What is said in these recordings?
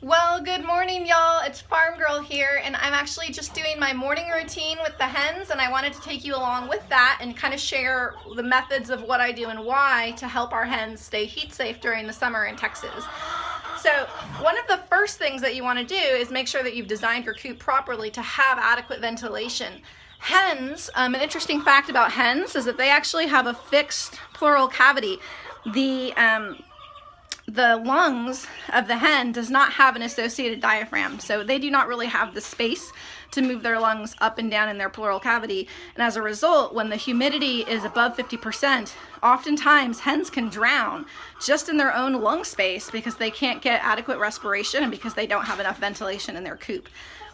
Well, good morning, y'all. It's Farm Girl here, and I'm actually just doing my morning routine with the hens, and I wanted to take you along with that and kind of share the methods of what I do and why to help our hens stay heat safe during the summer in Texas. So one of the first things that you want to do is make sure that you've designed your coop properly to have adequate ventilation. Hens, an interesting fact about hens is that they actually have a fixed pleural cavity. The lungs of the hen does not have an associated diaphragm, so they do not really have the space to move their lungs up and down in their pleural cavity. And as a result, when the humidity is above 50%, oftentimes hens can drown just in their own lung space because they can't get adequate respiration and because they don't have enough ventilation in their coop.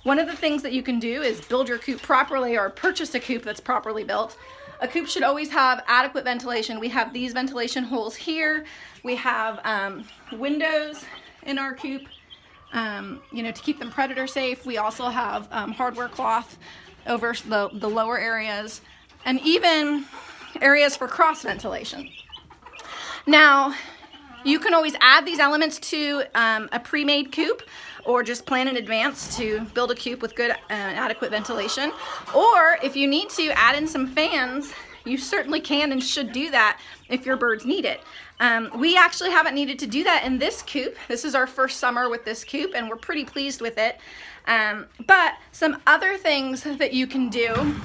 One of the things that you can do is build your coop properly or purchase a coop that's properly built. A coop should always have adequate ventilation. We have these ventilation holes here. We have windows in our coop, to keep them predator safe. We also have hardware cloth over the lower areas and even areas for cross ventilation. Now, you can always add these elements to a pre-made coop, or just plan in advance to build a coop with good adequate ventilation. Or if you need to add in some fans, you certainly can and should do that if your birds need it. We actually haven't needed to do that in this coop. This is our first summer with this coop and we're pretty pleased with it. But some other things that you can do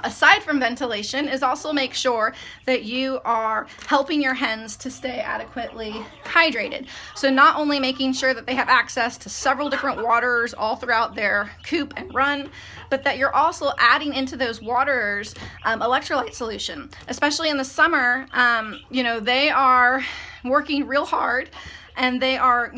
aside from ventilation is also make sure that you are helping your hens to stay adequately hydrated. So not only making sure that they have access to several different waters all throughout their coop and run, but that you're also adding into those waters electrolyte solution. Especially in the summer, they are working real hard and they are,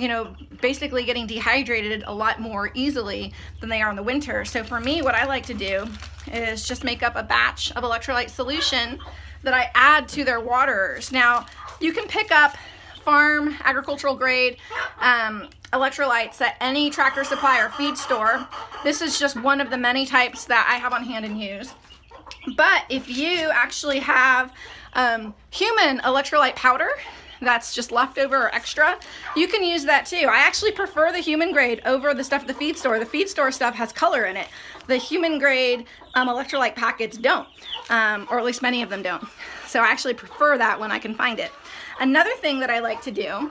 basically getting dehydrated a lot more easily than they are in the winter. So for me, what I like to do is just make up a batch of electrolyte solution that I add to their waters. Now, you can pick up farm agricultural grade electrolytes at any Tractor Supply or feed store. This is just one of the many types that I have on hand and use. But if you actually have human electrolyte powder that's just leftover or extra, you can use that too. I actually prefer the human grade over the stuff at the feed store. The feed store stuff has color in it. The human grade electrolyte packets don't, or at least many of them don't. So I actually prefer that when I can find it. Another thing that I like to do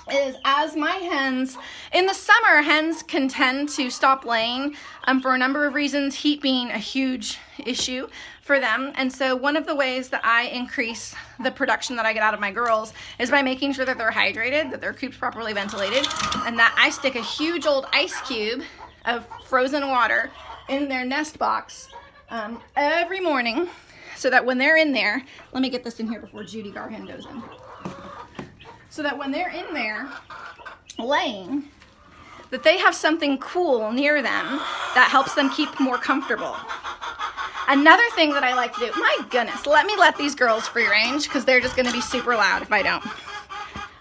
is, as my hens, in the summer, hens can tend to stop laying for a number of reasons, heat being a huge issue for them. And so one of the ways that I increase the production that I get out of my girls is by making sure that they're hydrated, that their coop's properly ventilated, and that I stick a huge old ice cube of frozen water in their nest box every morning, so that when they're in there, let me get this in here before Judy Garhen goes in. So that when they're in there laying, that they have something cool near them that helps them keep more comfortable. Another thing that I like to do, my goodness, let these girls free range because they're just going to be super loud if I don't.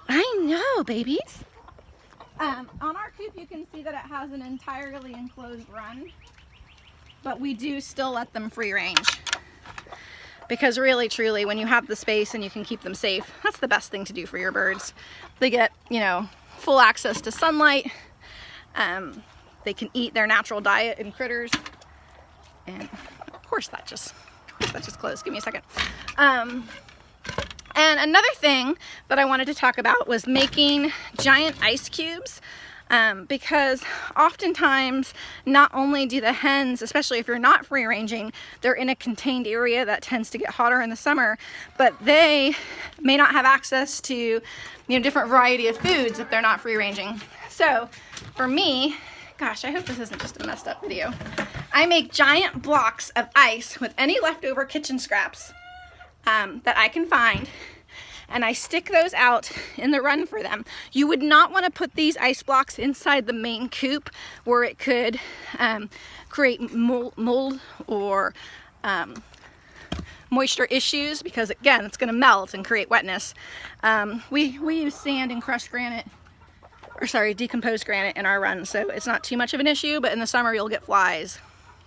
I know, babies. On our coop, you can see that it has an entirely enclosed run, but we do still let them free range. Because really, truly, when you have the space and you can keep them safe, that's the best thing to do for your birds. They get, full access to sunlight. They can eat their natural diet and critters. And of course that just closed. Give me a second. And another thing that I wanted to talk about was making giant ice cubes. Because oftentimes, not only do the hens, especially if you're not free ranging, they're in a contained area that tends to get hotter in the summer, but they may not have access to, different variety of foods if they're not free ranging. So for me, gosh, I hope this isn't just a messed up video. I make giant blocks of ice with any leftover kitchen scraps that I can find, and I stick those out in the run for them. You would not want to put these ice blocks inside the main coop where it could create mold or moisture issues, because again, it's going to melt and create wetness. We use sand and crushed granite, decomposed granite in our run, so it's not too much of an issue, but in the summer you'll get flies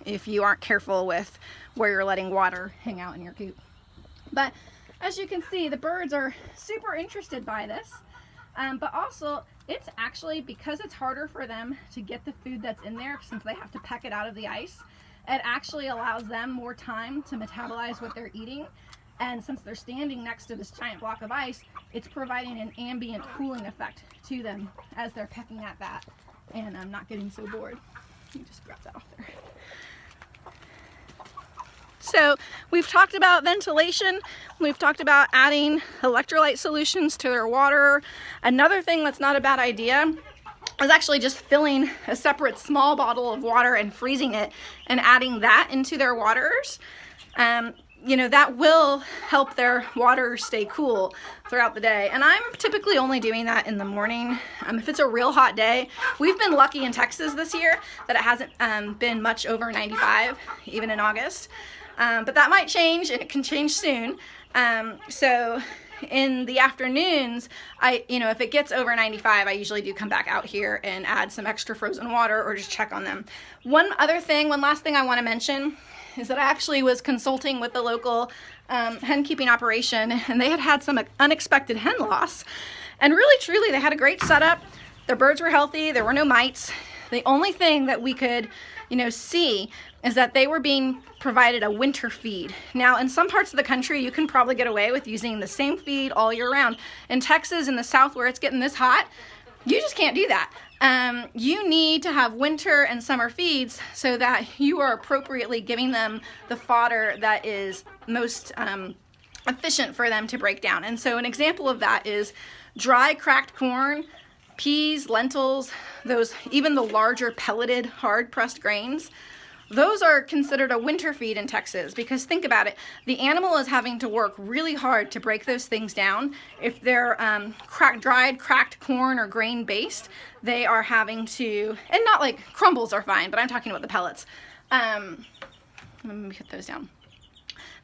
if you aren't careful with where you're letting water hang out in your coop. But as you can see, the birds are super interested by this, but also It's actually, because it's harder for them to get the food that's in there since they have to peck it out of the ice, it actually allows them more time to metabolize what they're eating. And since they're standing next to this giant block of ice, it's providing an ambient cooling effect to them as they're pecking at that. And I'm not getting so bored. Let me just grab that off there. So we've talked about ventilation, we've talked about adding electrolyte solutions to their water. Another thing that's not a bad idea is actually just filling a separate small bottle of water and freezing it and adding that into their waters. You know, that will help their water stay cool throughout the day. And I'm typically only doing that in the morning. If it's a real hot day, we've been lucky in Texas this year that it hasn't been much over 95, even in August. But that might change, and it can change soon. So in the afternoons, if it gets over 95, I usually do come back out here and add some extra frozen water or just check on them. One last thing I want to mention is that I actually was consulting with the local hen keeping operation, and they had some unexpected hen loss. And really, truly, they had a great setup. Their birds were healthy. There were no mites. The only thing that we could, see is that they were being provided a winter feed. Now, in some parts of the country, you can probably get away with using the same feed all year round. In Texas, in the South, where it's getting this hot, you just can't do that. You need to have winter and summer feeds so that you are appropriately giving them the fodder that is most efficient for them to break down. And so an example of that is dry cracked corn, peas, lentils, even the larger pelleted hard pressed grains. Those are considered a winter feed in Texas, because think about it, the animal is having to work really hard to break those things down. If they're dried, cracked corn or grain based, they are having to, and not like crumbles are fine, but I'm talking about the pellets. Let me put those down.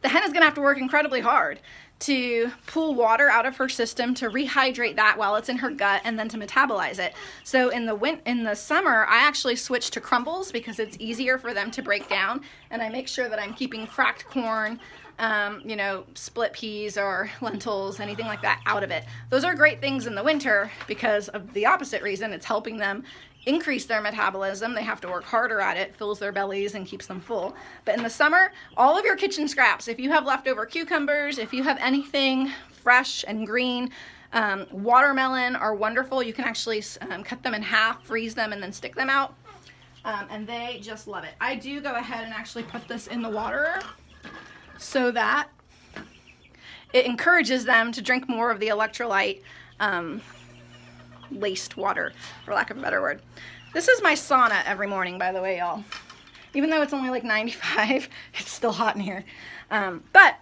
The hen is going to have to work incredibly hard to pull water out of her system to rehydrate that while it's in her gut and then to metabolize it. So in the summer, I actually switch to crumbles because it's easier for them to break down, and I make sure that I'm keeping cracked corn, split peas or lentils, anything like that out of it. Those are great things in the winter because of the opposite reason. It's helping them increase their metabolism. They have to work harder at it, fills their bellies and keeps them full. But in the summer, all of your kitchen scraps, if you have leftover cucumbers, if you have anything fresh and green, watermelon are wonderful. You can actually cut them in half, freeze them, and then stick them out. And they just love it. I do go ahead and actually put this in the water so that it encourages them to drink more of the electrolyte laced water, for lack of a better word. This is my sauna every morning, by the way, y'all. Even though it's only like 95, it's still hot in here. But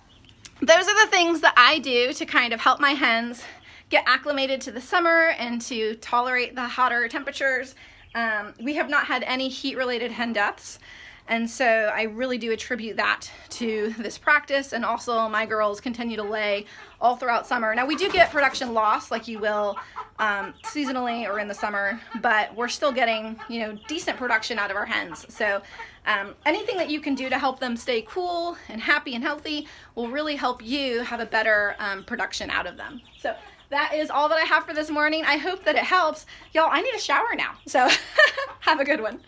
those are the things that I do to kind of help my hens get acclimated to the summer and to tolerate the hotter temperatures. We have not had any heat-related hen deaths. And so I really do attribute that to this practice, and also my girls continue to lay all throughout summer. Now we do get production loss like you will seasonally or in the summer, but we're still getting decent production out of our hens. So anything that you can do to help them stay cool and happy and healthy will really help you have a better production out of them. So that is all that I have for this morning. I hope that it helps. Y'all, I need a shower now, so have a good one.